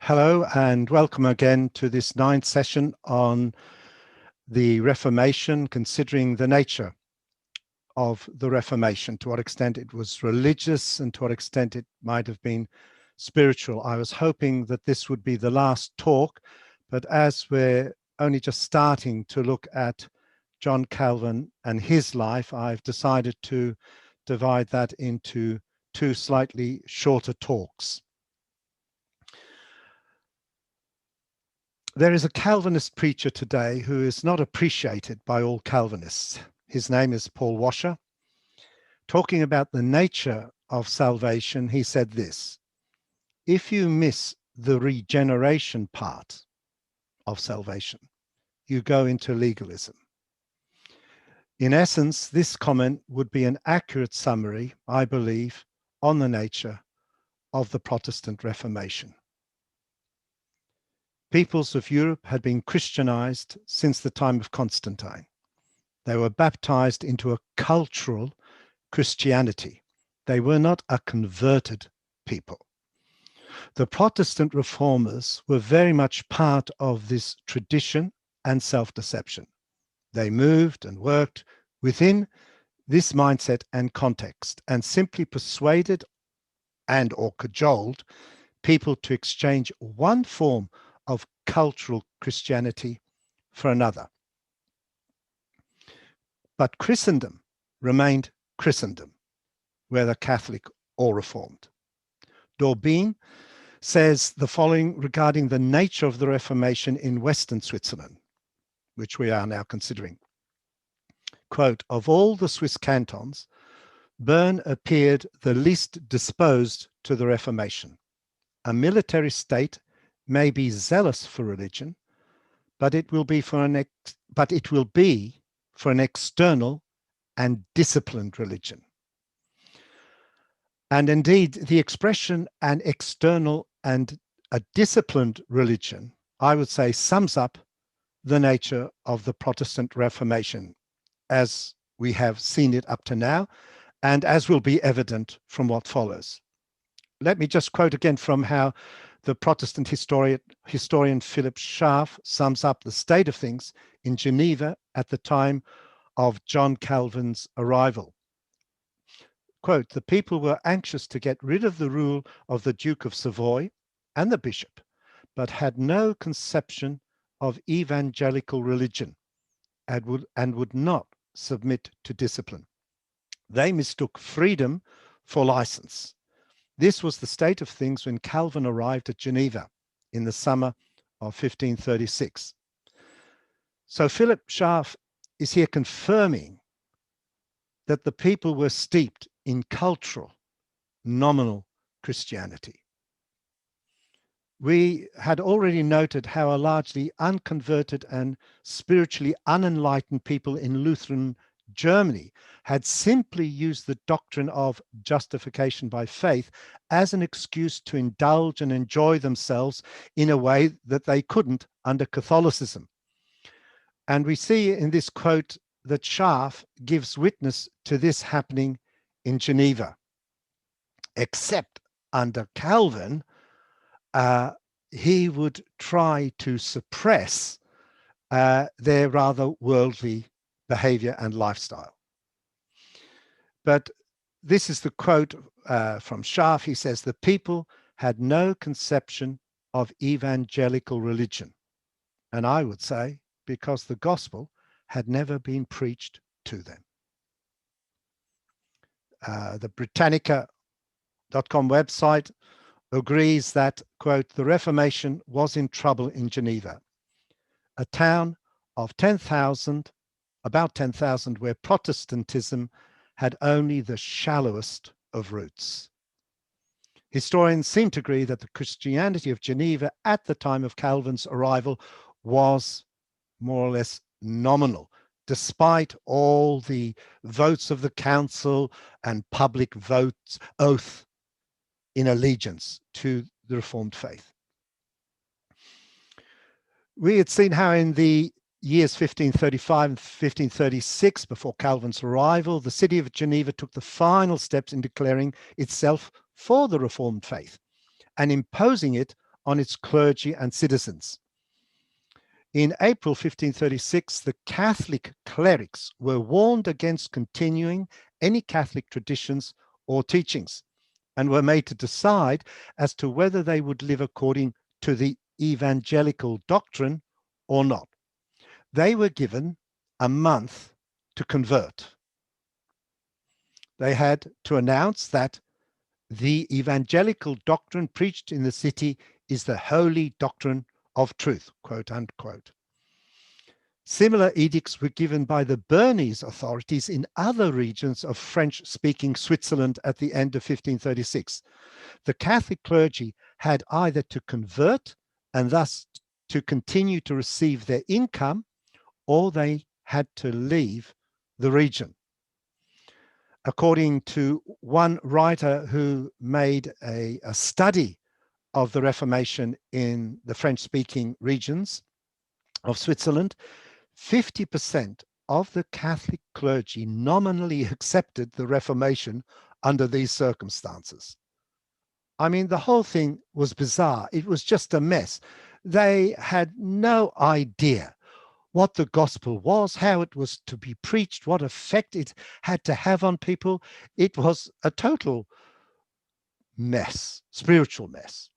Hello and welcome again to this ninth session on the Reformation, considering the nature of the Reformation, to what extent it was religious and to what extent it might have been spiritual. I was hoping that this would be the last talk, but as we're only just starting to look at John Calvin and his life, I've decided to divide that into two slightly shorter talks. There is a Calvinist preacher today who is not appreciated by all Calvinists. His name is Paul Washer. Talking about the nature of salvation, he said this: if you miss the regeneration part of salvation, you go into legalism. In essence, this comment would be an accurate summary, I believe, on the nature of the Protestant Reformation. Peoples of Europe had been Christianized since the time of Constantine. They were baptized into a cultural Christianity. They were not a converted people. The Protestant reformers were very much part of this tradition and self-deception. They moved and worked within this mindset and context and simply persuaded and or cajoled people to exchange one form of cultural Christianity for another. But Christendom remained Christendom, whether Catholic or Reformed. D'Aubigne says the following regarding the nature of the Reformation in Western Switzerland, which we are now considering. Quote, of all the Swiss cantons, Bern appeared the least disposed to the Reformation. A military state may be zealous for religion, but it will be for an external and disciplined religion. And indeed, the expression an external and a disciplined religion, I would say, sums up the nature of the Protestant Reformation as we have seen it up to now, and as will be evident from what follows. Let me just quote again from how the Protestant historian Philip Schaff sums up the state of things in Geneva at the time of John Calvin's arrival. Quote, the people were anxious to get rid of the rule of the Duke of Savoy and the bishop, but had no conception of evangelical religion and would not submit to discipline. They mistook freedom for license. This was the state of things when Calvin arrived at Geneva in the summer of 1536. So Philip Schaff is here confirming that the people were steeped in cultural, nominal Christianity. We had already noted how a largely unconverted and spiritually unenlightened people in Lutheran Germany had simply used the doctrine of justification by faith as an excuse to indulge and enjoy themselves in a way that they couldn't under Catholicism. And we see in this quote that Schaff gives witness to this happening in Geneva. Except under Calvin, he would try to suppress their rather worldly behavior and lifestyle. But this is the quote from Schaff. He says, the people had no conception of evangelical religion. And I would say, because the gospel had never been preached to them. The Britannica.com website agrees that, quote, the Reformation was in trouble in Geneva, a town of 10,000, about 10,000, where Protestantism had only the shallowest of roots. Historians seem to agree that the Christianity of Geneva at the time of Calvin's arrival was more or less nominal, despite all the votes of the council and public votes, oath in allegiance to the Reformed faith. We had seen how in the years 1535 and 1536, before Calvin's arrival, the city of Geneva took the final steps in declaring itself for the Reformed faith and imposing it on its clergy and citizens. In April 1536, the Catholic clerics were warned against continuing any Catholic traditions or teachings, and were made to decide as to whether they would live according to the evangelical doctrine or not. They were given a month to convert. They had to announce that the evangelical doctrine preached in the city is the holy doctrine of truth, quote unquote. Similar edicts were given by the Bernese authorities in other regions of French-speaking Switzerland at the end of 1536. The Catholic clergy had either to convert and thus to continue to receive their income, or they had to leave the region. According to one writer who made a study of the Reformation in the French-speaking regions of Switzerland, 50% of the Catholic clergy nominally accepted the Reformation under these circumstances. I mean, the whole thing was bizarre. It was just a mess. They had no idea what the gospel was, how it was to be preached, what effect it had to have on people. It was a total mess, spiritual mess.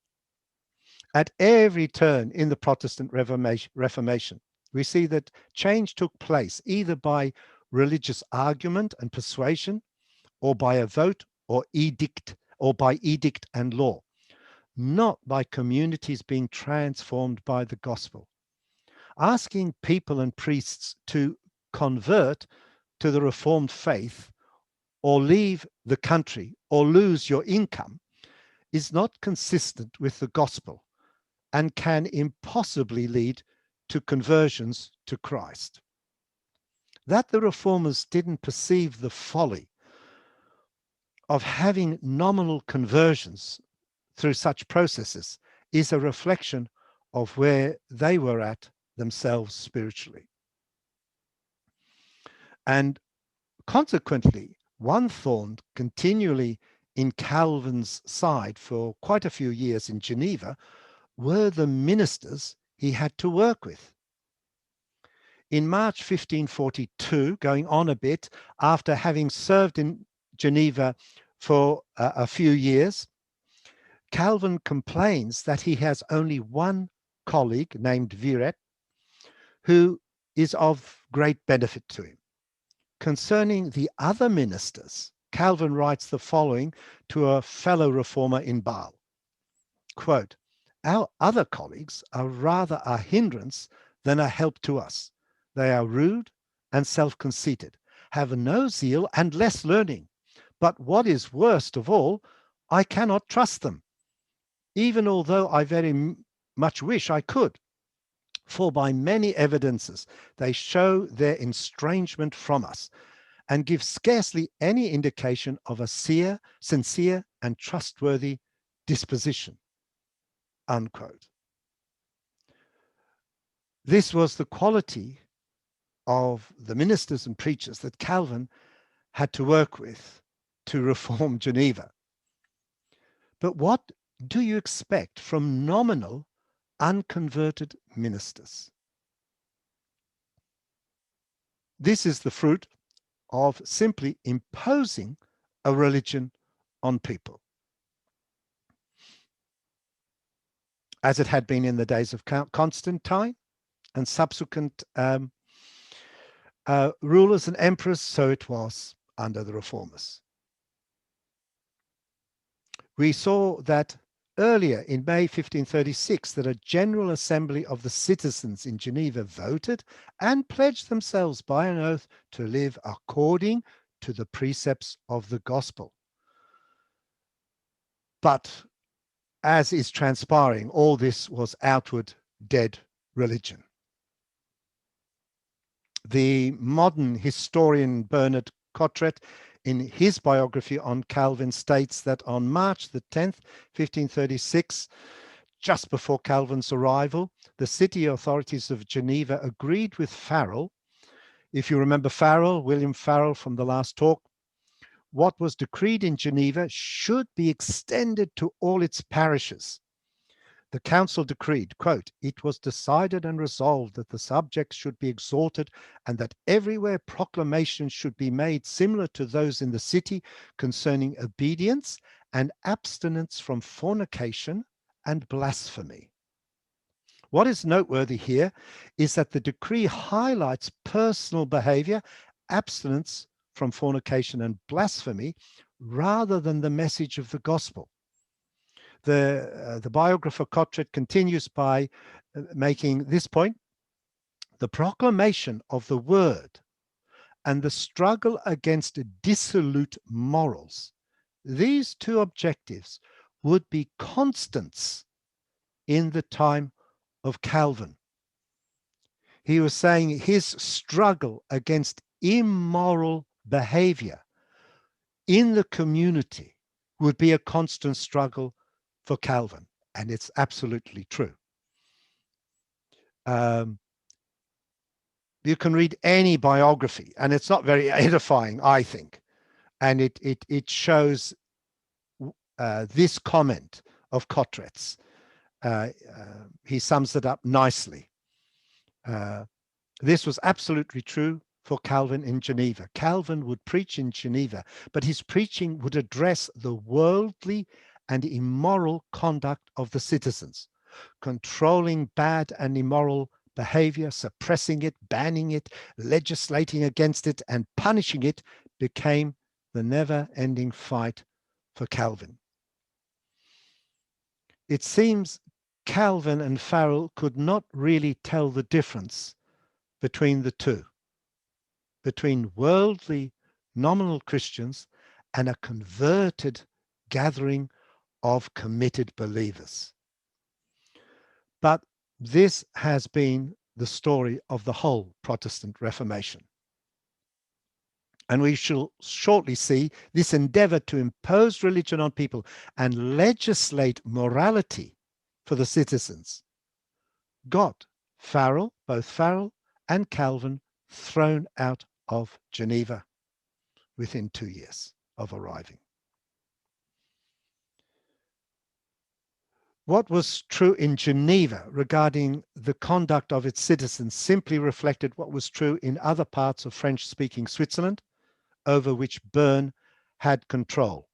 At every turn in the Protestant Reformation, we see that change took place either by religious argument and persuasion, or by a vote or edict, or by edict and law, not by communities being transformed by the gospel. Asking people and priests to convert to the Reformed faith or leave the country or lose your income is not consistent with the gospel and can impossibly lead to conversions to Christ. That the reformers didn't perceive the folly of having nominal conversions through such processes is a reflection of where they were at themselves spiritually. And consequently, one thorn continually in Calvin's side for quite a few years in Geneva were the ministers he had to work with. In March 1542, going on a bit, after having served in Geneva for a few years, Calvin complains that he has only one colleague named Viret, who is of great benefit to him. Concerning the other ministers, Calvin writes the following to a fellow reformer in Bâle. Quote, "Our other colleagues are rather a hindrance than a help to us. They are rude and self-conceited, have no zeal and less learning. But what is worst of all, I cannot trust them, even although I very much wish I could. For by many evidences they show their estrangement from us, and give scarcely any indication of a sincere and trustworthy disposition." Unquote. This was the quality of the ministers and preachers that Calvin had to work with to reform Geneva. But what do you expect from nominal, unconverted ministers? This is the fruit of simply imposing a religion on people, as it had been in the days of Constantine and subsequent rulers and emperors, so it was under the reformers. We saw that earlier in May 1536 that a general assembly of the citizens in Geneva voted and pledged themselves by an oath to live according to the precepts of the gospel. But as is transpiring, all this was outward dead religion. The modern historian Bernard Cotret, in his biography on Calvin, states that on March the 10th, 1536, just before Calvin's arrival, the city authorities of Geneva agreed with Farel. If you remember Farel, William Farel from the last talk, what was decreed in Geneva should be extended to all its parishes. The council decreed, quote, "It was decided and resolved that the subjects should be exhorted and that everywhere proclamations should be made similar to those in the city concerning obedience and abstinence from fornication and blasphemy." What is noteworthy here is that the decree highlights personal behavior, abstinence from fornication and blasphemy, rather than the message of the gospel. The biographer Cottrett continues by making this point: the proclamation of the word and the struggle against dissolute morals, these two objectives would be constants in the time of Calvin. He was saying his struggle against immoral behavior in the community would be a constant struggle for Calvin, and it's absolutely true. You can read any biography, and it's not very edifying, I think, and it shows this comment of Cottrett's. He sums it up nicely. This was absolutely true for Calvin in Geneva. Calvin would preach in Geneva, but his preaching would address the worldly and immoral conduct of the citizens, controlling bad and immoral behavior, suppressing it, banning it, legislating against it, and punishing it became the never-ending fight for Calvin. It seems Calvin and Farel could not really tell the difference between the two, between worldly nominal Christians and a converted gathering of committed believers. But this has been the story of the whole Protestant Reformation. And we shall shortly see this endeavor to impose religion on people and legislate morality for the citizens got Farel, both Farel and Calvin, thrown out of Geneva within 2 years of arriving. What was true in Geneva regarding the conduct of its citizens simply reflected what was true in other parts of French-speaking Switzerland, over which Bern had control.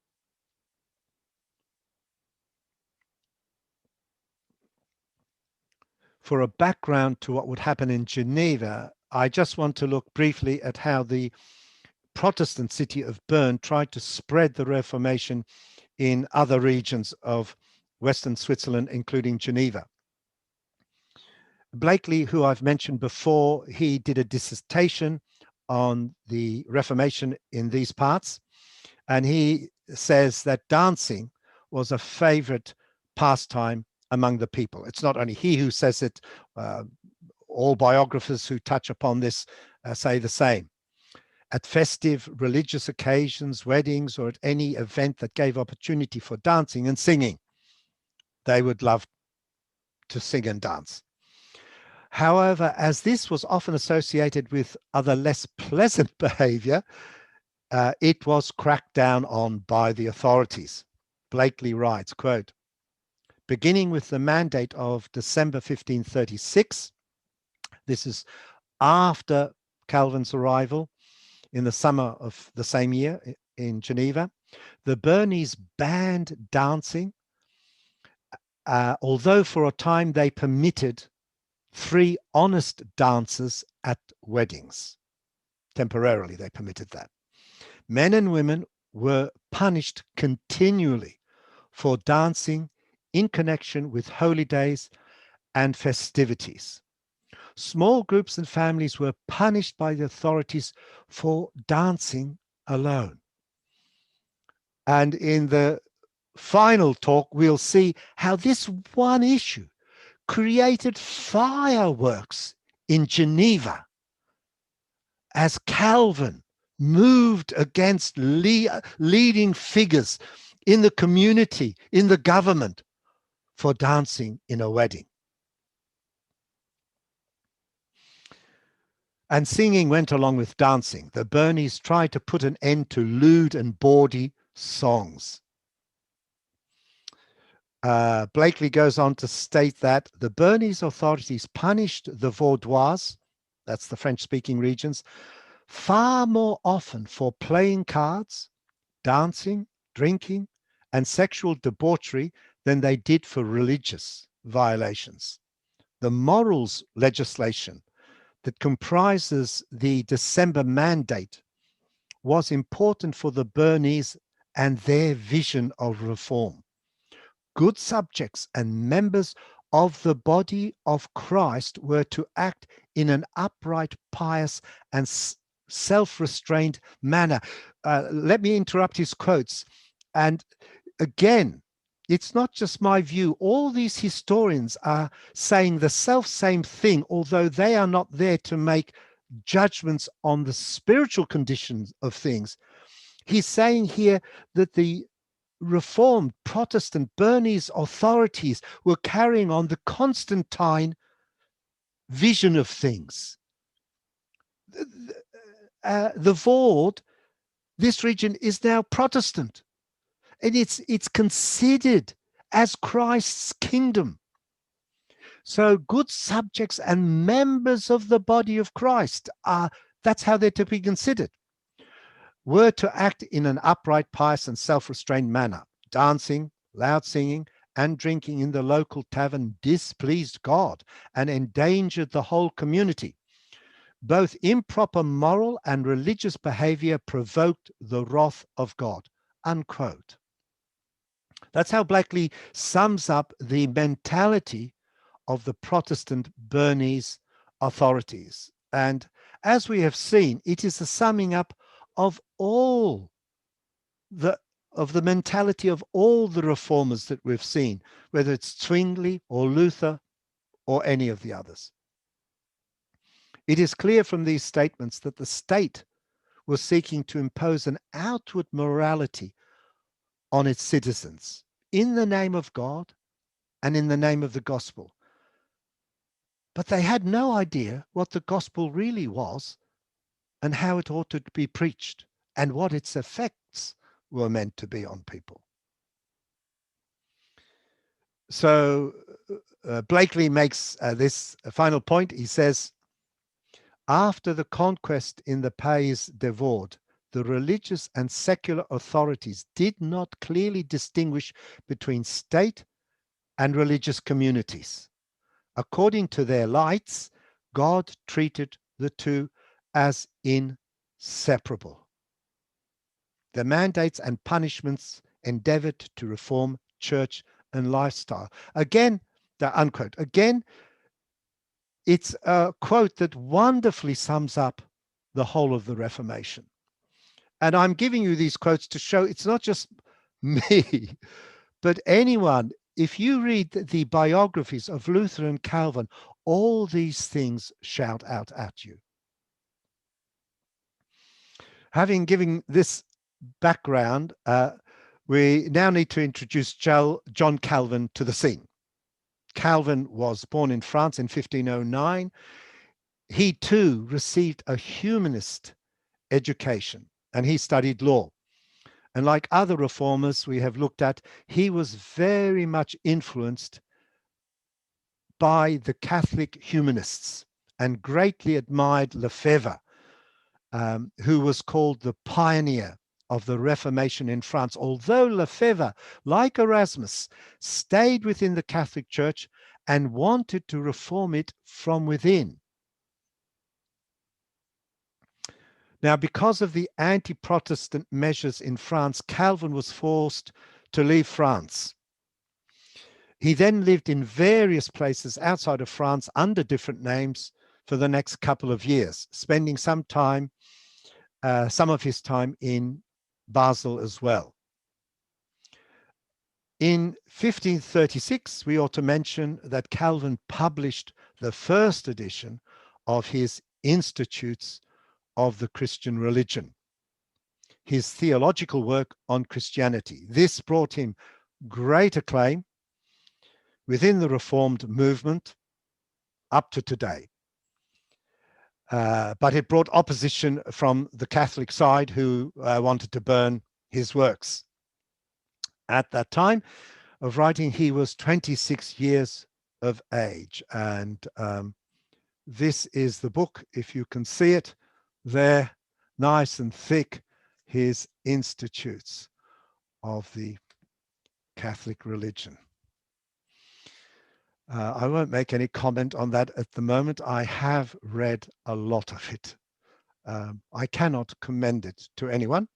For a background to what would happen in Geneva, I just want to look briefly at how the Protestant city of Bern tried to spread the Reformation in other regions of Western Switzerland, including Geneva. Blakely, who I've mentioned before, he did a dissertation on the Reformation in these parts, and he says that dancing was a favorite pastime among the people. It's not only he who says it, all biographers who touch upon this say the same. At festive religious occasions, weddings, or at any event that gave opportunity for dancing and singing, they would love to sing and dance. However, as this was often associated with other less pleasant behavior, it was cracked down on by the authorities. Blakely writes, quote, "Beginning with the mandate of December 1536, this is after Calvin's arrival in the summer of the same year in Geneva, the Bernese banned dancing, although for a time they permitted 3 honest dancers at weddings. Temporarily, they permitted that. Men and women were punished continually for dancing in connection with holy days and festivities. Small groups and families were punished by the authorities for dancing alone." And in the final talk, we'll see how this one issue created fireworks in Geneva as Calvin moved against leading figures in the community, in the government, for dancing in a wedding. And singing went along with dancing. The Bernese tried to put an end to lewd and bawdy songs. Blakely goes on to state that the Bernese authorities punished the Vaudois, that's the French-speaking regions, far more often for playing cards, dancing, drinking, and sexual debauchery than they did for religious violations. The morals legislation that comprises the December Mandate was important for the Bernese and their vision of reform. Good subjects and members of the body of Christ were to act in an upright, pious, and self-restrained manner. Let me interrupt his quotes. And again, it's not just my view. All these historians are saying the self-same thing, although they are not there to make judgments on the spiritual conditions of things. He's saying here that the Reformed Protestant Bernese authorities were carrying on the Constantine vision of things. The Vaud, this region, is now Protestant, and it's considered as Christ's kingdom. So good subjects and members of the body of Christ that's how they're to be considered, were to act in an upright, pious, and self-restrained manner. Dancing, loud singing, and drinking in the local tavern displeased God and endangered the whole community. Both improper moral and religious behavior provoked the wrath of God, unquote. That's how Blakely sums up the mentality of the Protestant Bernese authorities. And as we have seen, it is the summing up of all the mentality of all the reformers that we've seen, whether it's Zwingli or Luther or any of the others. It is clear from these statements that the state was seeking to impose an outward morality on its citizens in the name of God and in the name of the gospel. But they had no idea what the gospel really was and how it ought to be preached and what its effects were meant to be on people. So Blakely makes this final point. He says, after the conquest in the Pays de Vaud, the religious and secular authorities did not clearly distinguish between state and religious communities. According to their lights, God treated the two as inseparable. The mandates and punishments endeavored to reform church and lifestyle. Again, the unquote. Again, it's a quote that wonderfully sums up the whole of the Reformation. And I'm giving you these quotes to show it's not just me, but anyone. If you read the biographies of Luther and Calvin, all these things shout out at you. Having given this background, we now need to introduce John Calvin to the scene. Calvin was born in France in 1509. He too received a humanist education and he studied law. And like other reformers we have looked at, he was very much influenced by the Catholic humanists and greatly admired Lefebvre, who was called the pioneer of the Reformation in France. Although Lefebvre, like Erasmus, stayed within the Catholic Church and wanted to reform it from within. Now, because of the anti-Protestant measures in France, Calvin was forced to leave France. He then lived in various places outside of France under different names for the next couple of years, spending some of his time in Basel as well. In 1536, we ought to mention that Calvin published the first edition of his Institutes of the Christian Religion, his theological work on Christianity. This brought him great acclaim within the Reformed movement up to today. But it brought opposition from the Catholic side who wanted to burn his works. At that time, of writing, he was 26 years of age. And this is the book, if you can see it there, nice and thick, his Institutes of the Catholic Religion. I won't make any comment on that at the moment. I have read a lot of it. I cannot commend it to anyone.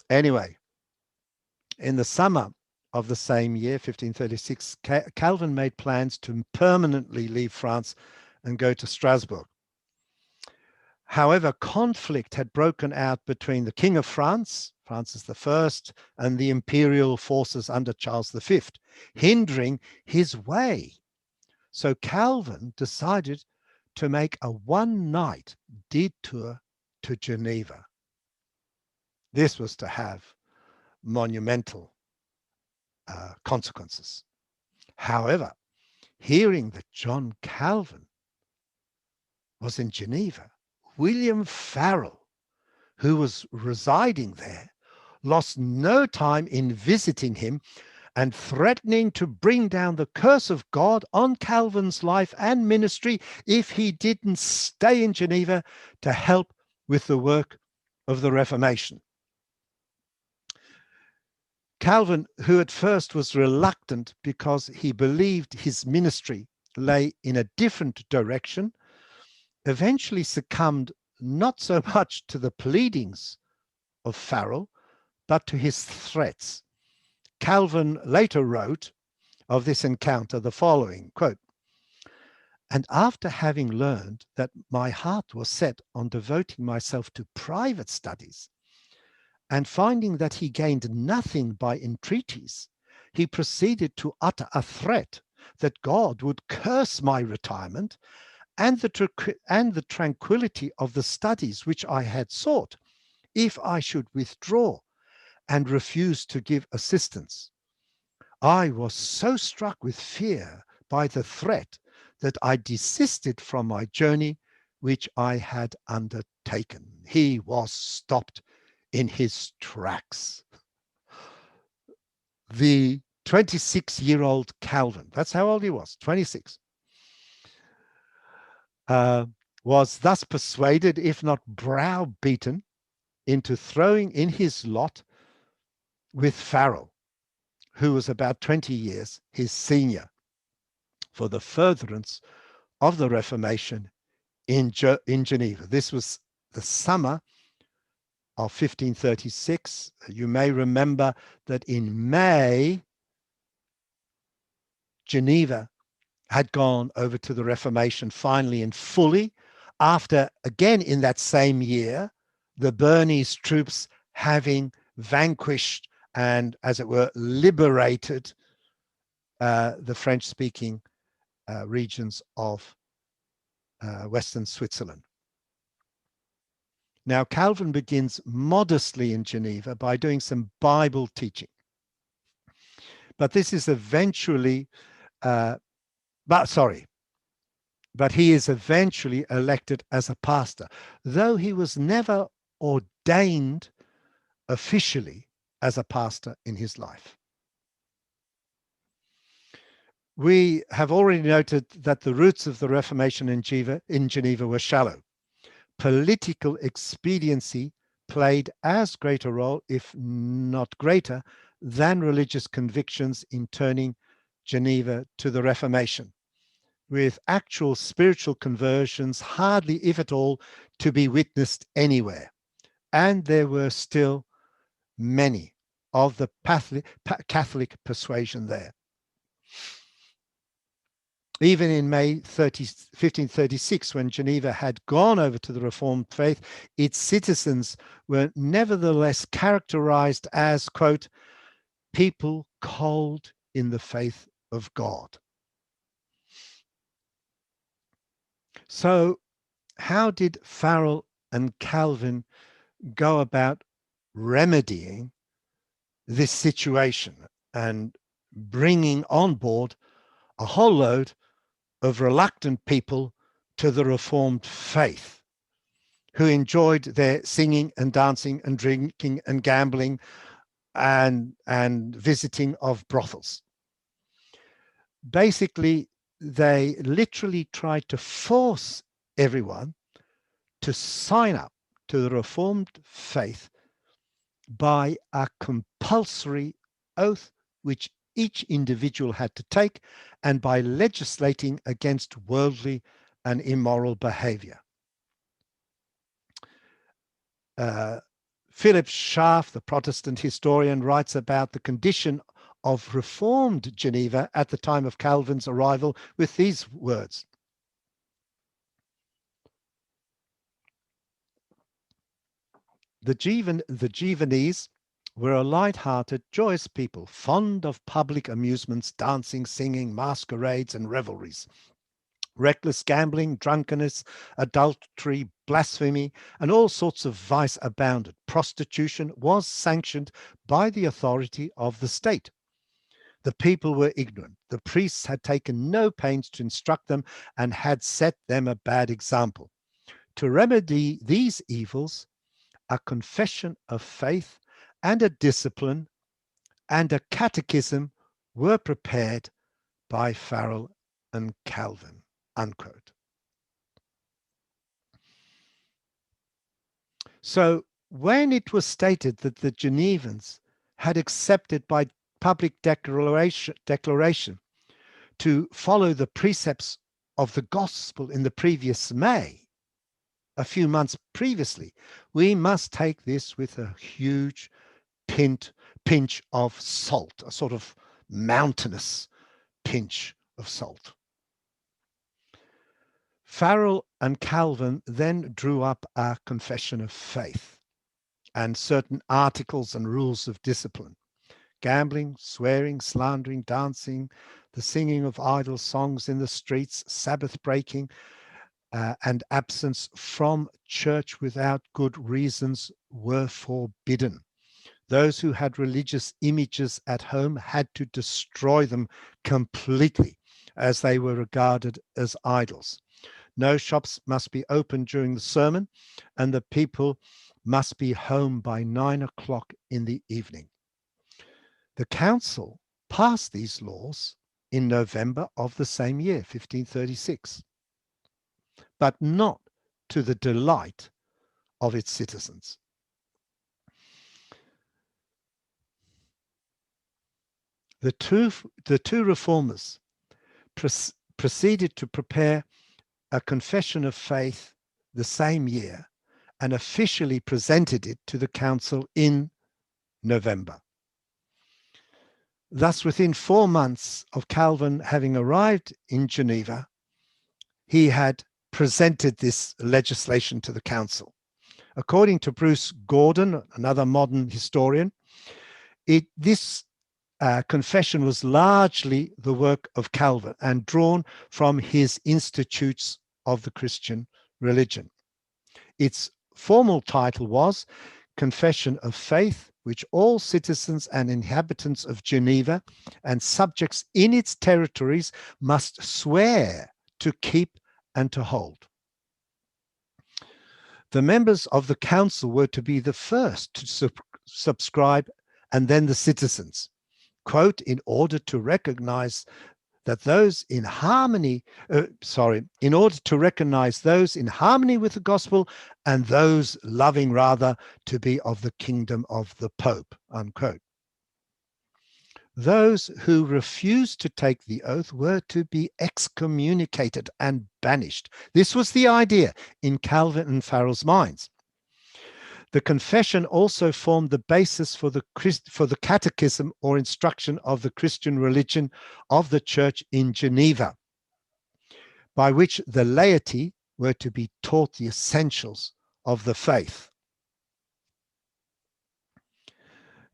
Anyway, in the summer of the same year, 1536, Calvin made plans to permanently leave France and go to Strasbourg. However, conflict had broken out between the King of France, Francis I, and the imperial forces under Charles V, hindering his way. So Calvin decided to make a one-night detour to Geneva. This was to have monumental consequences. However, hearing that John Calvin was in Geneva, William Farel, who was residing there, lost no time in visiting him and threatening to bring down the curse of God on Calvin's life and ministry if he didn't stay in Geneva to help with the work of the Reformation. Calvin, who at first was reluctant because he believed his ministry lay in a different direction, eventually succumbed not so much to the pleadings of Farel, but to his threats. Calvin later wrote of this encounter the following, quote, "And after having learned that my heart was set on devoting myself to private studies, and finding that he gained nothing by entreaties, he proceeded to utter a threat that God would curse my retirement and the tranquility of the studies which I had sought, if I should withdraw and refuse to give assistance. I was so struck with fear by the threat that I desisted from my journey which I had undertaken." He was stopped in his tracks. The 26-year-old Calvin, that's how old he was, 26, was thus persuaded, if not browbeaten, into throwing in his lot with Farel, who was about 20 years his senior, for the furtherance of the Reformation in Geneva. This was the summer of 1536. You may remember that in May, Geneva had gone over to the Reformation finally and fully, after, again in that same year, the Bernese troops having vanquished and, as it were, liberated the French-speaking regions of Western Switzerland. Now, Calvin begins modestly in Geneva by doing some Bible teaching. But this is eventually, but he is eventually elected as a pastor, though he was never ordained officially as a pastor in his life. We have already noted that the roots of the Reformation in Geneva were shallow. Political expediency played as great a role, if not greater, than religious convictions in turning Geneva to the Reformation, with actual spiritual conversions hardly, if at all, to be witnessed anywhere. And there were still many of the Catholic persuasion there. Even in May 1536, when Geneva had gone over to the Reformed faith, its citizens were nevertheless characterized as, quote, "people cold in the faith of God." So how did Farel and Calvin go about remedying this situation and bringing on board a whole load of reluctant people to the Reformed faith, who enjoyed their singing and dancing and drinking and gambling and visiting of brothels. Basically, they literally tried to force everyone to sign up to the Reformed faith by a compulsory oath which each individual had to take, and by legislating against worldly and immoral behavior. Philip Schaff, the Protestant historian, writes about the condition of Reformed Geneva at the time of Calvin's arrival with these words: the Genevese were a light-hearted, joyous people, fond of public amusements, dancing, singing, masquerades, and revelries. Reckless gambling, drunkenness, adultery, blasphemy, and all sorts of vice abounded. Prostitution was sanctioned by the authority of the state. The people were ignorant. The priests had taken no pains to instruct them and had set them a bad example. To remedy these evils, a confession of faith and a discipline and a catechism were prepared by Farel and Calvin, unquote. So when it was stated that the Genevans had accepted by public declaration to follow the precepts of the gospel in the previous May, a few months previously, we must take this with a huge pinch of salt, a sort of mountainous pinch of salt. Farel and Calvin then drew up a confession of faith and certain articles and rules of discipline: gambling, swearing, slandering, dancing, the singing of idle songs in the streets, Sabbath breaking, and absence from church without good reasons were forbidden. Those who had religious images at home had to destroy them completely, as they were regarded as idols. No shops must be open during the sermon, and the people must be home by 9 o'clock in the evening. The council passed these laws in November of the same year, 1536, but not to the delight of its citizens. The two reformers proceeded to prepare a confession of faith the same year and officially presented it to the council in November. Thus, within 4 months of Calvin having arrived in Geneva, he had presented this legislation to the council. According to Bruce Gordon, another modern historian, this confession was largely the work of Calvin and drawn from his Institutes of the Christian Religion. Its formal title was Confession of Faith, which all citizens and inhabitants of Geneva and subjects in its territories must swear to keep and to hold. The members of the council were to be the first to subscribe, and then the citizens, quote, in order to recognize that those in harmony, in order to recognize those in harmony with the gospel and those loving rather to be of the kingdom of the Pope, unquote. Those who refused to take the oath were to be excommunicated and banished. This was the idea in Calvin and Farel's minds. The confession also formed the basis for the catechism or instruction of the Christian religion of the church in Geneva, by which the laity were to be taught the essentials of the faith.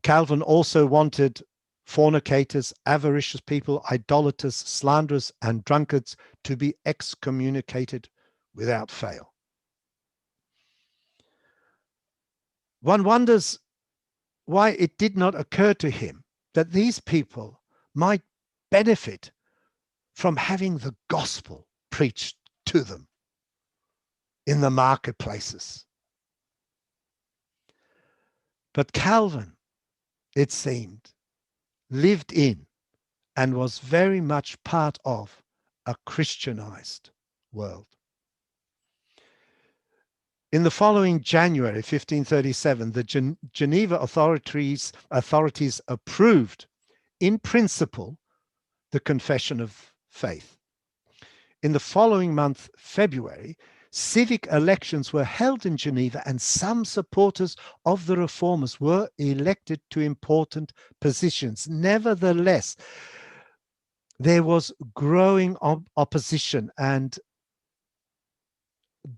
Calvin also wanted fornicators, avaricious people, idolaters, slanderers, and drunkards to be excommunicated without fail. One wonders why it did not occur to him that these people might benefit from having the gospel preached to them in the marketplaces. But Calvin it seemed, lived in and was very much part of a Christianized world. In the following January 1537, the Geneva authorities approved, in principle, the Confession of Faith. In the following month, February, civic elections were held in Geneva, and some supporters of the reformers were elected to important positions. Nevertheless, there was growing opposition and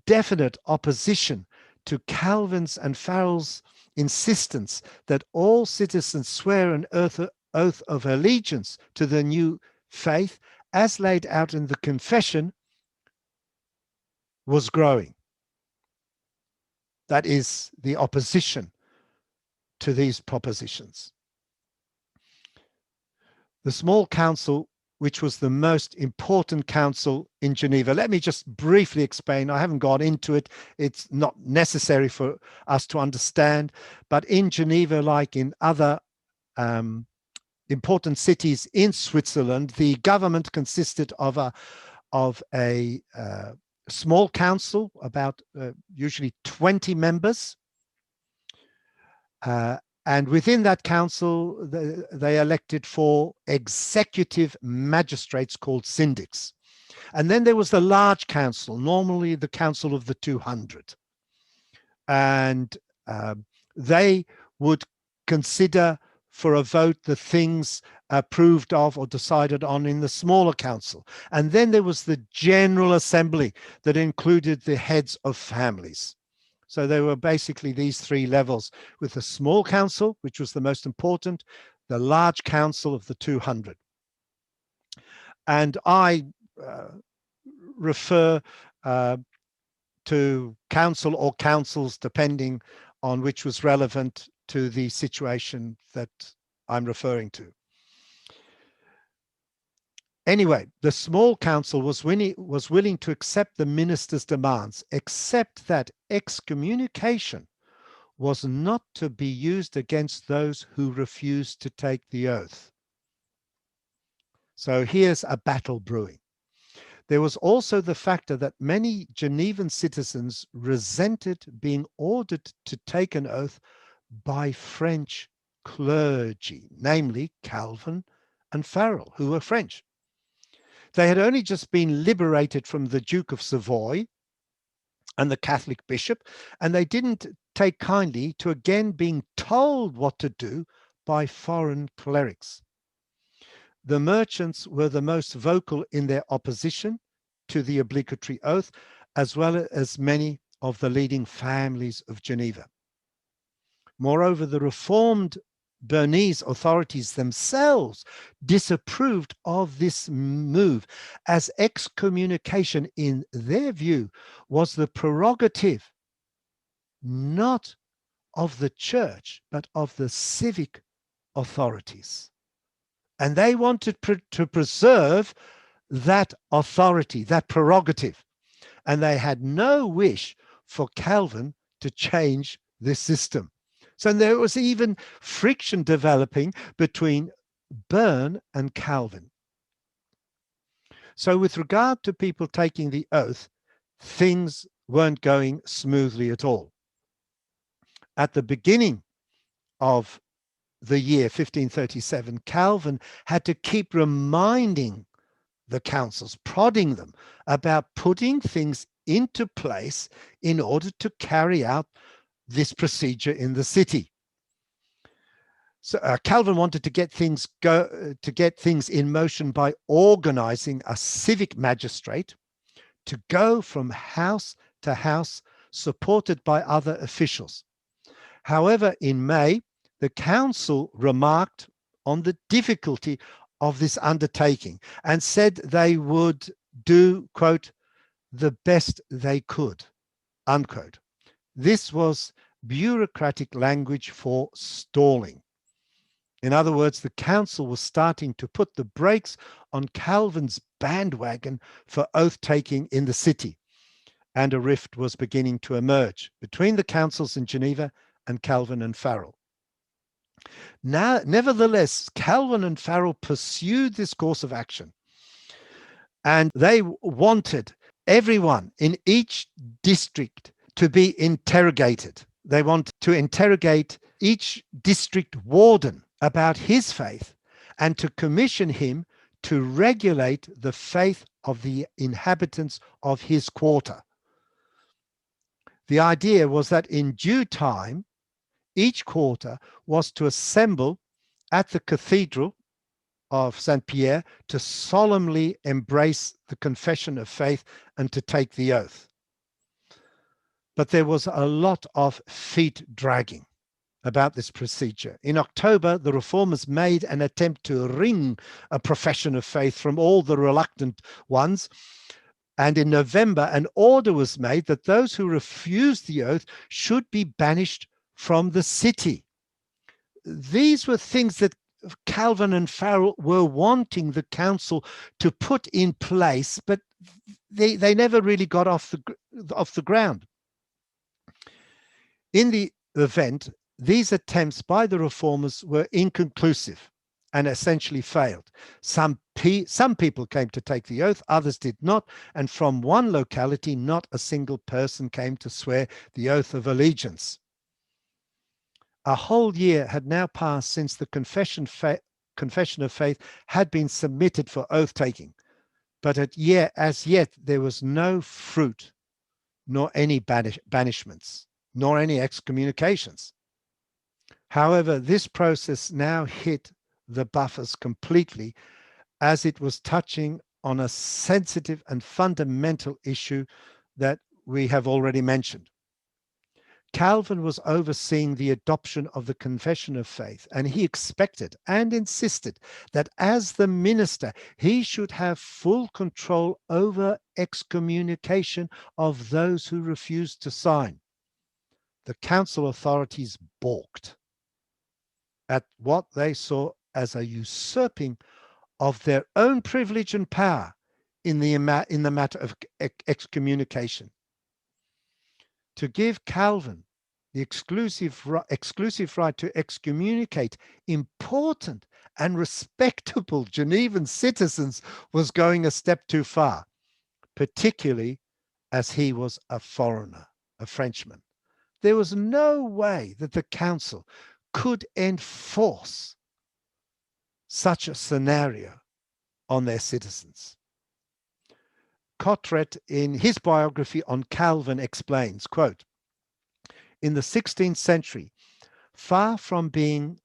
definite opposition to Calvin's and Farel's insistence that all citizens swear an oath of allegiance to the new faith, as laid out in the Confession, was growing. That is the opposition to these propositions. The small council, which was the most important council in Geneva. Let me just briefly explain. I haven't gone into it. It's not necessary for us to understand. But in Geneva, like in other important cities in Switzerland, the government consisted of a small council, about usually 20 members. And within that council, they elected 4 executive magistrates called syndics. And then there was the large council, normally the Council of the 200. And they would consider for a vote the things approved of or decided on in the smaller council. And then there was the General Assembly that included the heads of families. So there were basically these 3 levels, with the small council, which was the most important, the large council of the 200. And I refer to council or councils, depending on which was relevant to the situation that I'm referring to. Anyway, the small council was willing to accept the minister's demands, except that excommunication was not to be used against those who refused to take the oath. So here's a battle brewing. There was also the factor that many Genevan citizens resented being ordered to take an oath by French clergy, namely Calvin and Farel, who were French. They had only just been liberated from the Duke of Savoy and the Catholic bishop, and they didn't take kindly to again being told what to do by foreign clerics. The merchants were the most vocal in their opposition to the obligatory oath, as well as many of the leading families of Geneva. Moreover, the Reformed Bernese authorities themselves disapproved of this move, as excommunication, in their view, was the prerogative not of the church, but of the civic authorities. And they wanted to preserve that authority, that prerogative. And they had no wish for Calvin to change this system. So there was even friction developing between Bern and Calvin. So with regard to people taking the oath, things weren't going smoothly at all. At the beginning of the year 1537, Calvin had to keep reminding the councils, prodding them about putting things into place in order to carry out this procedure in the city. So Calvin wanted to get things in motion by organizing a civic magistrate to go from house to house, supported by other officials. However, in May, the council remarked on the difficulty of this undertaking and said they would do, quote, the best they could, unquote. This was bureaucratic language for stalling. In other words, the council was starting to put the brakes on Calvin's bandwagon for oath-taking in the city, and a rift was beginning to emerge between the councils in Geneva and Calvin and Farel. Now, nevertheless, Calvin and Farel pursued this course of action, and they wanted everyone in each district to be interrogated. They wanted to interrogate each district warden about his faith and to commission him to regulate the faith of the inhabitants of his quarter. The idea was that in due time, each quarter was to assemble at the cathedral of St. Pierre to solemnly embrace the confession of faith and to take the oath. But there was a lot of feet dragging about this procedure. In October, the reformers made an attempt to wring a profession of faith from all the reluctant ones. And in November, an order was made that those who refused the oath should be banished from the city. These were things that Calvin and Farel were wanting the council to put in place, but they never really got off the ground. In the event, these attempts by the reformers were inconclusive and essentially failed. Some people came to take the oath, others did not, and from one locality, not a single person came to swear the oath of allegiance. A whole year had now passed since the confession of faith had been submitted for oath-taking, but as yet there was no fruit, nor any banishments, nor any excommunications. However, this process now hit the buffers completely, as it was touching on a sensitive and fundamental issue that we have already mentioned. Calvin was overseeing the adoption of the Confession of Faith, and he expected and insisted that as the minister, he should have full control over excommunication of those who refused to sign. The council authorities balked at what they saw as a usurping of their own privilege and power in the matter of excommunication. To give Calvin the exclusive right to excommunicate important and respectable Genevan citizens was going a step too far, particularly as he was a foreigner, a Frenchman. There was no way that the council could enforce such a scenario on their citizens. Cotret, in his biography on Calvin, explains, quote, "In the 16th century, far from being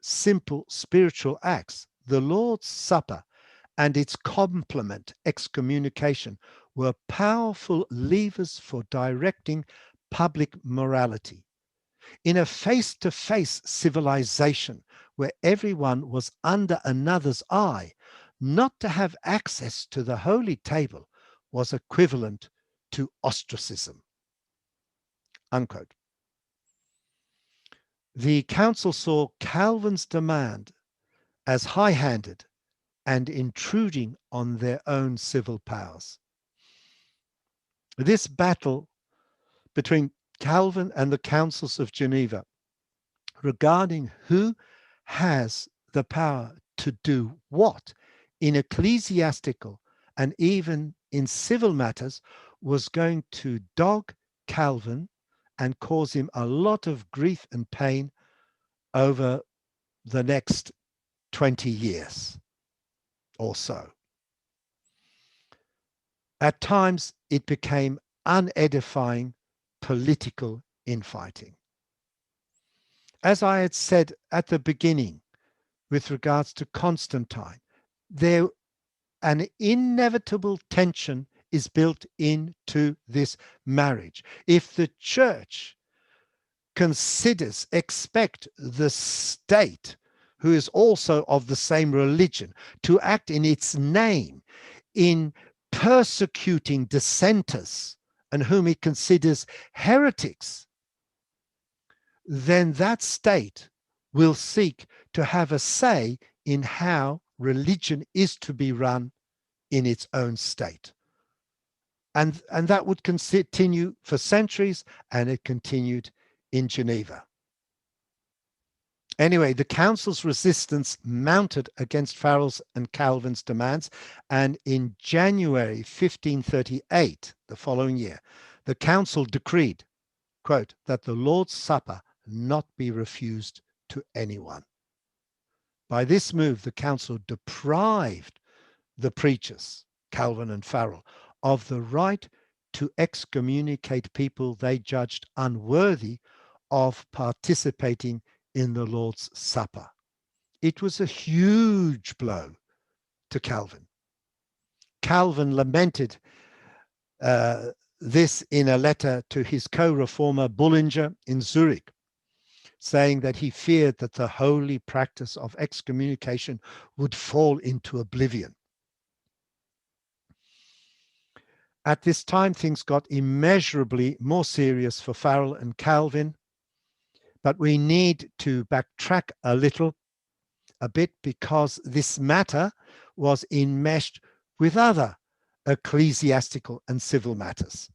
simple spiritual acts, the Lord's Supper and its complement, excommunication, were powerful levers for directing public morality. In a face-to-face civilization where everyone was under another's eye, not to have access to the holy table was equivalent to ostracism." Unquote. The council saw Calvin's demand as high-handed and intruding on their own civil powers. This battle between Calvin and the councils of Geneva regarding who has the power to do what in ecclesiastical and even in civil matters was going to dog Calvin and cause him a lot of grief and pain over the next 20 years or so. At times, it became unedifying political infighting. As I had said at the beginning with regards to Constantine, there an inevitable tension is built into this marriage. If the church expect the state, who is also of the same religion, to act in its name in persecuting dissenters and whom it considers heretics, then that state will seek to have a say in how religion is to be run in its own state. And that would continue for centuries, and it continued in Geneva. Anyway, the council's resistance mounted against Farel's and Calvin's demands, and in January 1538, the following year, the council decreed, quote, that the Lord's Supper not be refused to anyone. By this move, the council deprived the preachers, Calvin and Farel, of the right to excommunicate people they judged unworthy of participating in the Lord's Supper. It was a huge blow to Calvin. Calvin lamented this in a letter to his co-reformer Bullinger in Zurich, saying that he feared that the holy practice of excommunication would fall into oblivion. At this time, things got immeasurably more serious for Farel and Calvin, but we need to backtrack a bit, because this matter was enmeshed with other ecclesiastical and civil matters.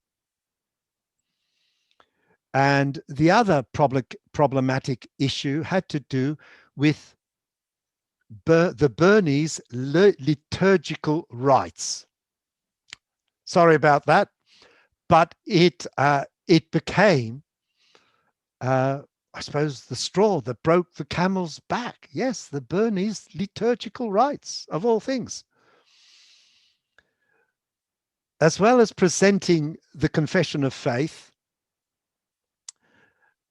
And the other problematic issue had to do with the Bernese liturgical rites. Sorry about that, but it became, I suppose, the straw that broke the camel's back. Yes, the Bernese liturgical rites, of all things. As well as presenting the Confession of Faith,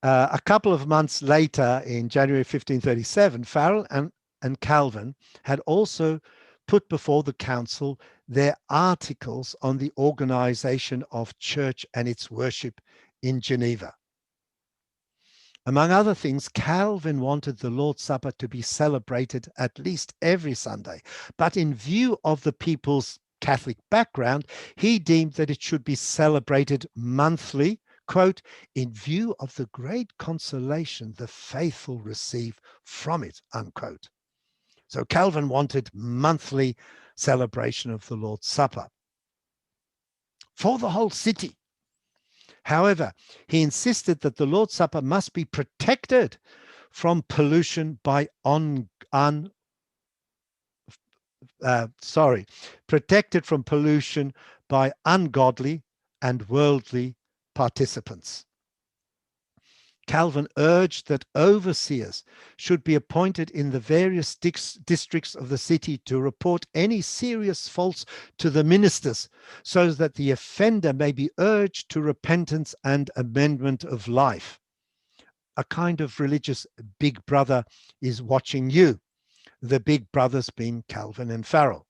a couple of months later, in January 1537, Farel and Calvin had also put before the council their articles on the organization of church and its worship in Geneva. Among other things, Calvin wanted the Lord's Supper to be celebrated at least every Sunday, but in view of the people's Catholic background, he deemed that it should be celebrated monthly, quote, in view of the great consolation the faithful receive from it, unquote. So Calvin wanted monthly celebration of the Lord's Supper for the whole city. However, he insisted that the Lord's Supper must be protected from pollution by ungodly and worldly participants. Calvin urged that overseers should be appointed in the various districts of the city to report any serious faults to the ministers, so that the offender may be urged to repentance and amendment of life. A kind of religious big brother is watching you, the big brothers being Calvin and Farel.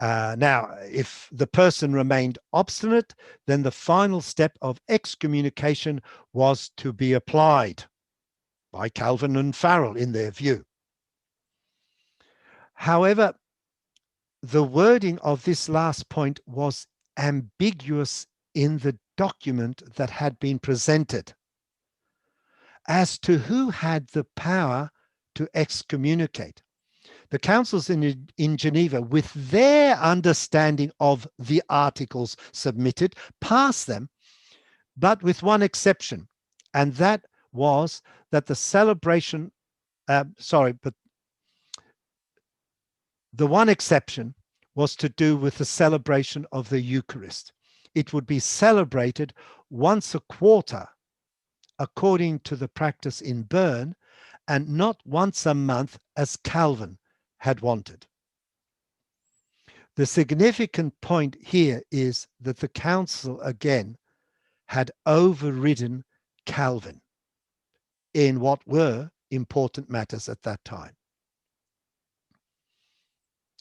Now, if the person remained obstinate, then the final step of excommunication was to be applied by Calvin and Farel in their view. However, the wording of this last point was ambiguous in the document that had been presented as to who had the power to excommunicate. The councils in Geneva, with their understanding of the articles submitted, passed them, but with one exception, and that was that the celebration, the one exception was to do with the celebration of the Eucharist. It would be celebrated once a quarter, according to the practice in Bern, and not once a month as Calvin had wanted. The significant point here is that the council again had overridden Calvin in what were important matters at that time.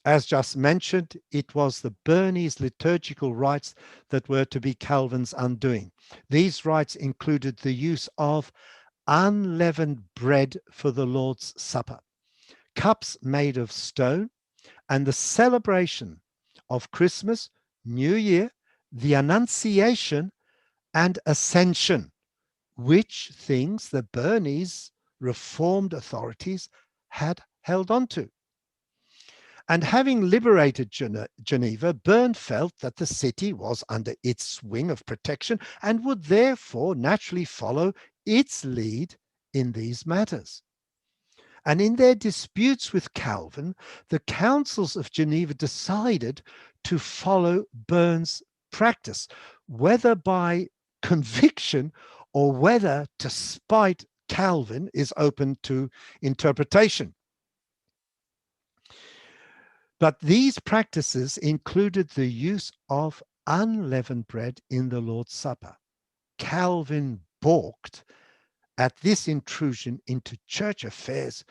As just mentioned, it was the Bernese liturgical rites that were to be Calvin's undoing. These rites included the use of unleavened bread for the Lord's Supper, cups made of stone, and the celebration of Christmas, New Year, the Annunciation, and Ascension, which things the Bernese Reformed authorities had held on to. And having liberated Geneva, Bern felt that the city was under its wing of protection and would therefore naturally follow its lead in these matters. And in their disputes with Calvin, the councils of Geneva decided to follow Byrne's practice, whether by conviction or whether to spite Calvin is open to interpretation. But these practices included the use of unleavened bread in the Lord's Supper. Calvin balked at this intrusion into church affairs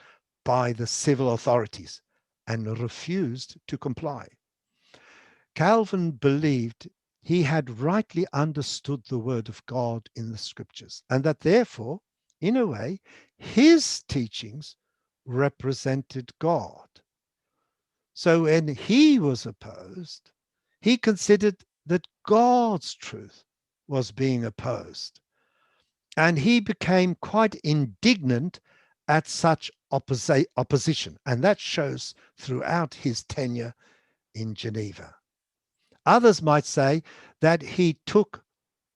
by the civil authorities and refused to comply. Calvin believed he had rightly understood the word of God in the scriptures, and that therefore, in a way, his teachings represented God. So when he was opposed, he considered that God's truth was being opposed. And he became quite indignant at such opposition. And that shows throughout his tenure in Geneva. Others might say that he took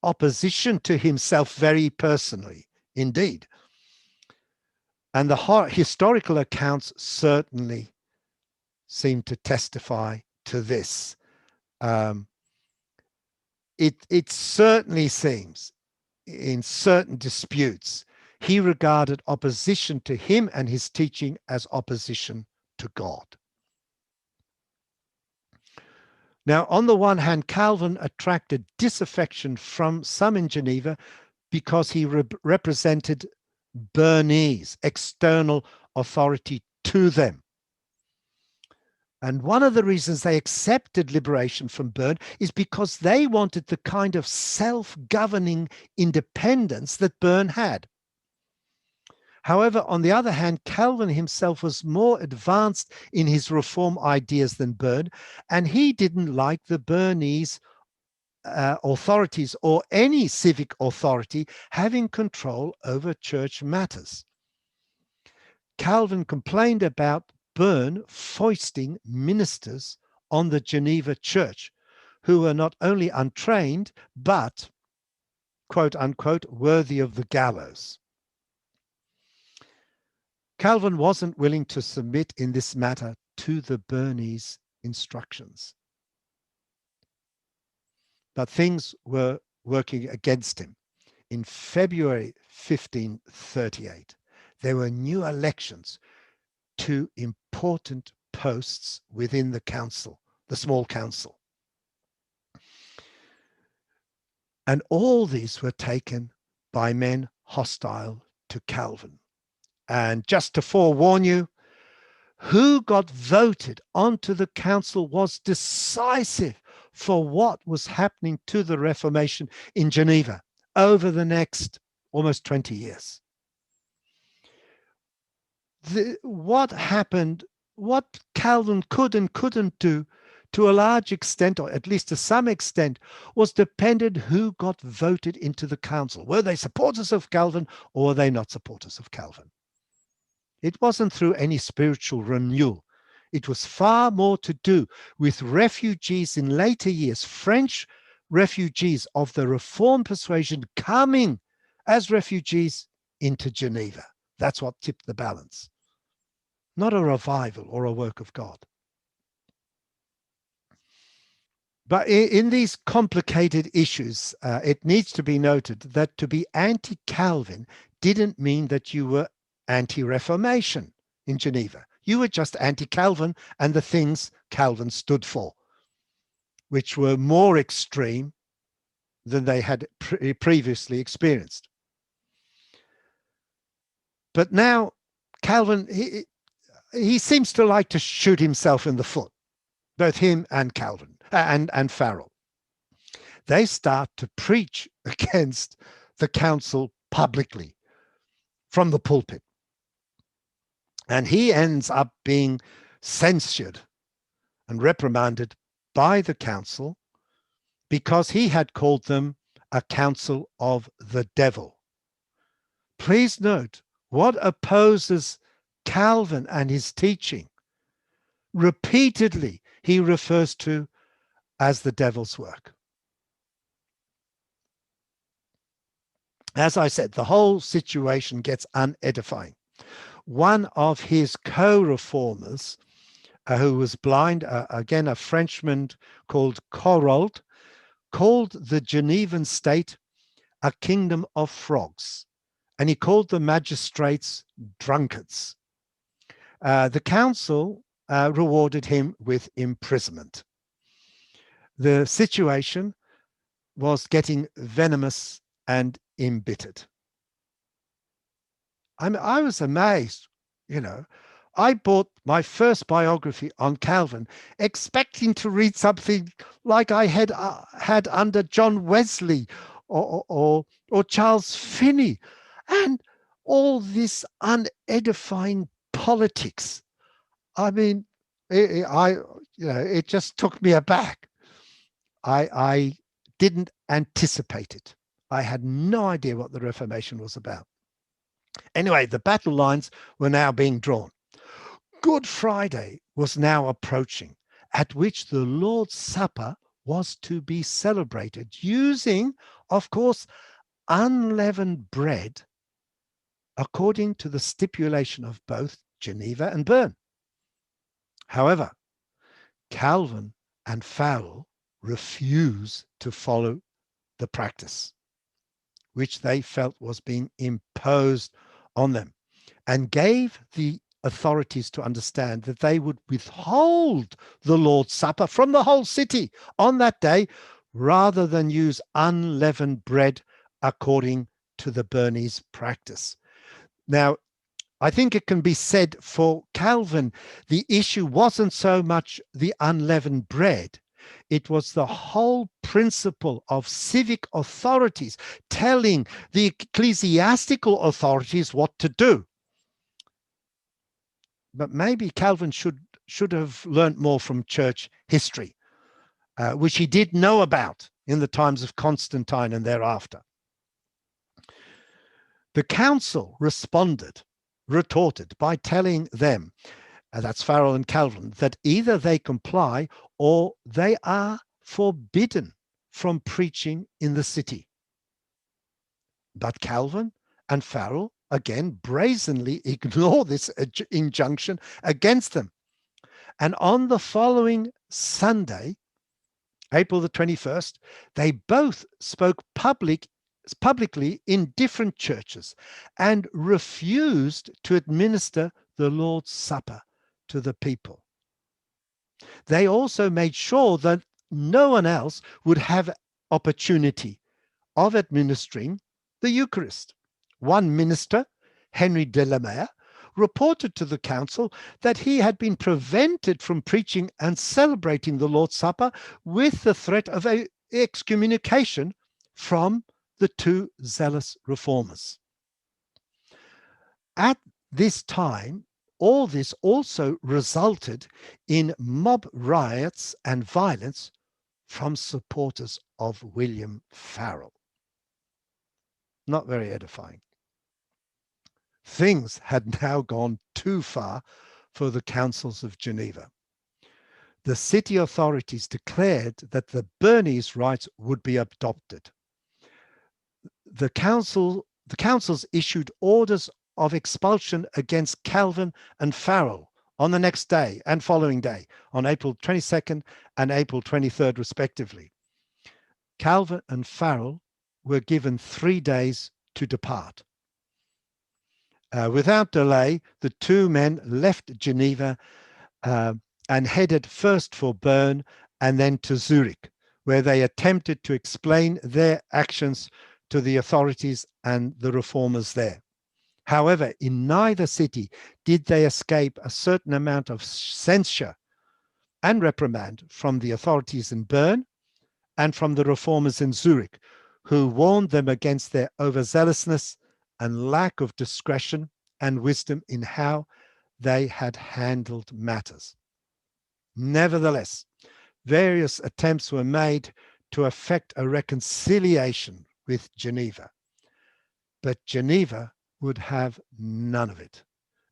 opposition to himself very personally, indeed. And the historical accounts certainly seem to testify to this. It certainly seems in certain disputes, he regarded opposition to him and his teaching as opposition to God. Now, on the one hand, Calvin attracted disaffection from some in Geneva because he represented Bernese external authority to them. And one of the reasons they accepted liberation from Berne is because they wanted the kind of self-governing independence that Berne had. However, on the other hand, Calvin himself was more advanced in his reform ideas than Berne, and he didn't like the Bernese authorities or any civic authority having control over church matters. Calvin complained about Berne foisting ministers on the Geneva church, who were not only untrained, but, quote unquote, worthy of the gallows. Calvin wasn't willing to submit in this matter to the Bernese instructions. But things were working against him. In February 1538, there were new elections to important posts within the council, the small council. And all these were taken by men hostile to Calvin. And just to forewarn you, who got voted onto the council was decisive for what was happening to the Reformation in Geneva over the next almost 20 years. What happened, what Calvin could and couldn't do, to a large extent, or at least to some extent, was dependent who got voted into the council. Were they supporters of Calvin or were they not supporters of Calvin? It wasn't through any spiritual renewal. It was far more to do with refugees in later years, French refugees of the Reformed persuasion coming as refugees into Geneva. That's what tipped the balance. Not a revival or a work of God. But in these complicated issues, it needs to be noted that to be anti-Calvin didn't mean that you were anti-Reformation in Geneva. You were just anti-Calvin and the things Calvin stood for, which were more extreme than they had previously experienced. But now Calvin, he seems to like to shoot himself in the foot, both him and Calvin and Farel. They start to preach against the council publicly from the pulpit. And he ends up being censured and reprimanded by the council because he had called them a council of the devil. Please note, what opposes Calvin and his teaching, repeatedly he refers to as the devil's work. As I said, the whole situation gets unedifying. One of his co-reformers, who was blind, again a Frenchman called Corold, called the Genevan state a kingdom of frogs, and he called the magistrates drunkards. The council rewarded him with imprisonment. The situation was getting venomous and embittered. I was amazed, you know. I bought my first biography on Calvin, expecting to read something like I had had under John Wesley or Charles Finney, and all this unedifying politics. I mean, it just took me aback. I didn't anticipate it. I had no idea what the Reformation was about. Anyway, the battle lines were now being drawn. Good Friday was now approaching, at which the Lord's Supper was to be celebrated using, of course, unleavened bread, according to the stipulation of both Geneva and Bern. However, Calvin and Farel refused to follow the practice, which they felt was being imposed on them, and gave the authorities to understand that they would withhold the Lord's Supper from the whole city on that day, rather than use unleavened bread according to the Bernese practice. Now, I think it can be said for Calvin, the issue wasn't so much the unleavened bread. It was the whole principle of civic authorities telling the ecclesiastical authorities what to do. But maybe Calvin should have learned more from church history, which he did know about in the times of Constantine and thereafter. The council retorted by telling them, that's Farel and Calvin, that either they comply or they are forbidden from preaching in the city. But Calvin and Farel again brazenly ignore this injunction against them. And on the following Sunday, April the 21st, they both spoke publicly in different churches and refused to administer the Lord's Supper to the people. They also made sure that no one else would have opportunity of administering the Eucharist. One minister, Henry de la Mare, reported to the council that he had been prevented from preaching and celebrating the Lord's Supper with the threat of excommunication from the two zealous reformers. At this time, all this also resulted in mob riots and violence from supporters of William Farel. Not very edifying. Things had now gone too far for the councils of Geneva. The city authorities declared that the Bernese rites would be adopted. The councils issued orders of expulsion against Calvin and Farel on the next day and following day, on April 22nd and April 23rd, respectively. Calvin and Farel were given 3 days to depart. Without delay, the two men left Geneva and headed first for Bern and then to Zurich, where they attempted to explain their actions to the authorities and the reformers there. However, in neither city did they escape a certain amount of censure and reprimand from the authorities in Bern and from the reformers in Zurich, who warned them against their overzealousness and lack of discretion and wisdom in how they had handled matters. Nevertheless, various attempts were made to effect a reconciliation with Geneva, but Geneva would have none of it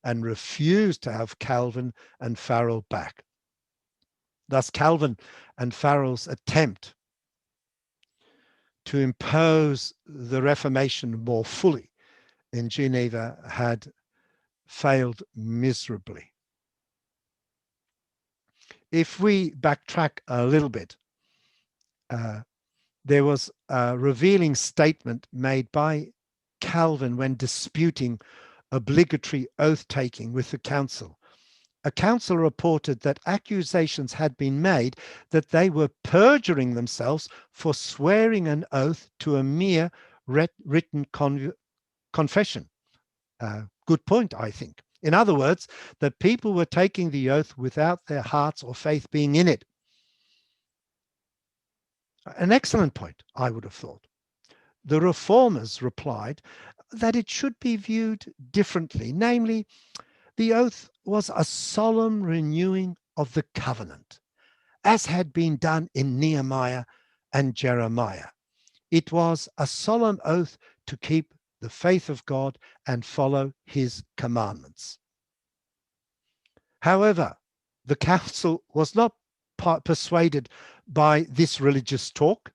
and refused to have Calvin and Farel back. Thus, Calvin and Farel's attempt to impose the Reformation more fully in Geneva had failed miserably. If we backtrack a little bit, there was a revealing statement made by Calvin when disputing obligatory oath-taking with the council. A council reported that accusations had been made that they were perjuring themselves for swearing an oath to a mere written confession. Good point, I think. In other words, that people were taking the oath without their hearts or faith being in it. An excellent point, I would have thought. The reformers replied that it should be viewed differently, namely, the oath was a solemn renewing of the covenant, as had been done in Nehemiah and Jeremiah. It was a solemn oath to keep the faith of God and follow his commandments. However, the council was not persuaded by this religious talk,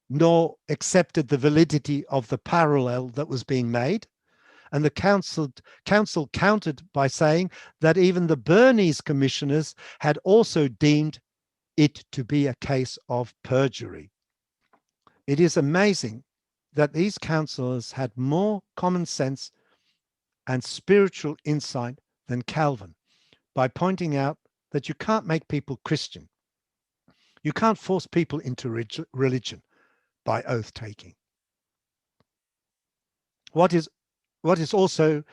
nor accepted the validity of the parallel that was being made. And the council countered by saying that even the Bernese commissioners had also deemed it to be a case of perjury. It is amazing that these councillors had more common sense and spiritual insight than Calvin, by pointing out that you can't make people Christian. You can't force people into religion by oath-taking. What is also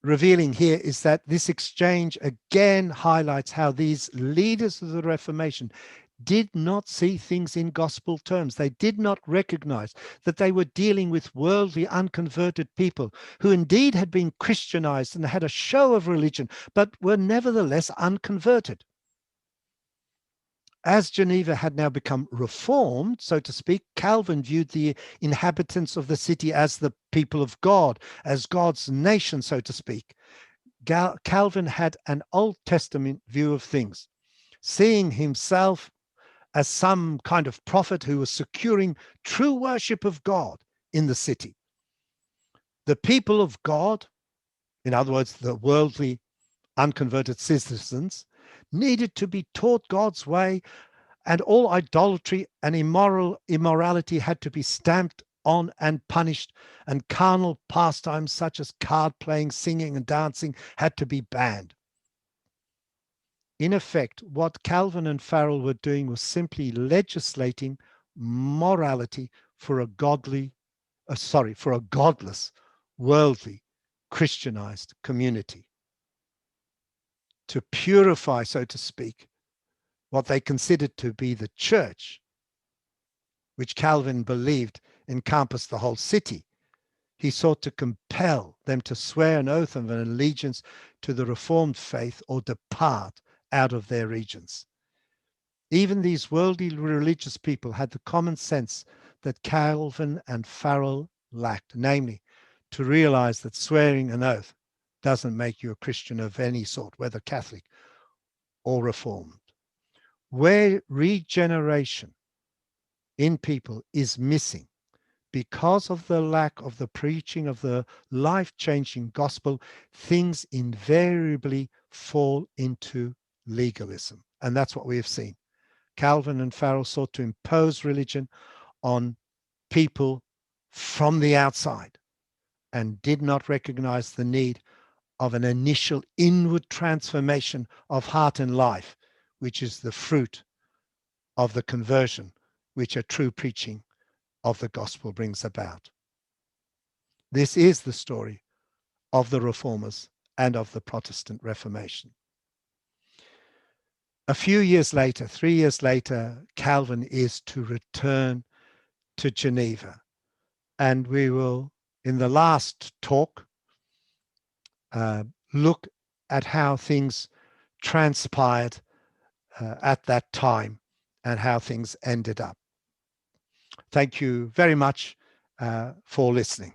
revealing here is that this exchange again highlights how these leaders of the Reformation did not see things in gospel terms. They did not recognize that they were dealing with worldly, unconverted people who indeed had been Christianized and had a show of religion, but were nevertheless unconverted. As Geneva had now become reformed, so to speak, Calvin viewed the inhabitants of the city as the people of God, as God's nation, so to speak. Calvin had an Old Testament view of things, seeing himself as some kind of prophet who was securing true worship of God in the city. The people of God, in other words, the worldly, unconverted citizens, needed to be taught God's way, and all idolatry and immorality had to be stamped on and punished, and carnal pastimes such as card playing, singing, and dancing had to be banned. In effect, what Calvin and Farel were doing was simply legislating morality for a godless, worldly, Christianized community. To purify, so to speak, what they considered to be the church, which Calvin believed encompassed the whole city, he sought to compel them to swear an oath of an allegiance to the Reformed faith or depart out of their regions. Even these worldly religious people had the common sense that Calvin and Farel lacked, namely, to realize that swearing an oath doesn't make you a Christian of any sort, whether Catholic or Reformed. Where regeneration in people is missing because of the lack of the preaching of the life-changing gospel, things invariably fall into legalism. And that's what we have seen. Calvin and Farel sought to impose religion on people from the outside and did not recognize the need of an initial inward transformation of heart and life, which is the fruit of the conversion which a true preaching of the gospel brings about. This is the story of the Reformers and of the Protestant Reformation. A few years later, 3 years later, Calvin is to return to Geneva. And we will, in the last talk, look at how things transpired at that time and how things ended up. Thank you very much for listening.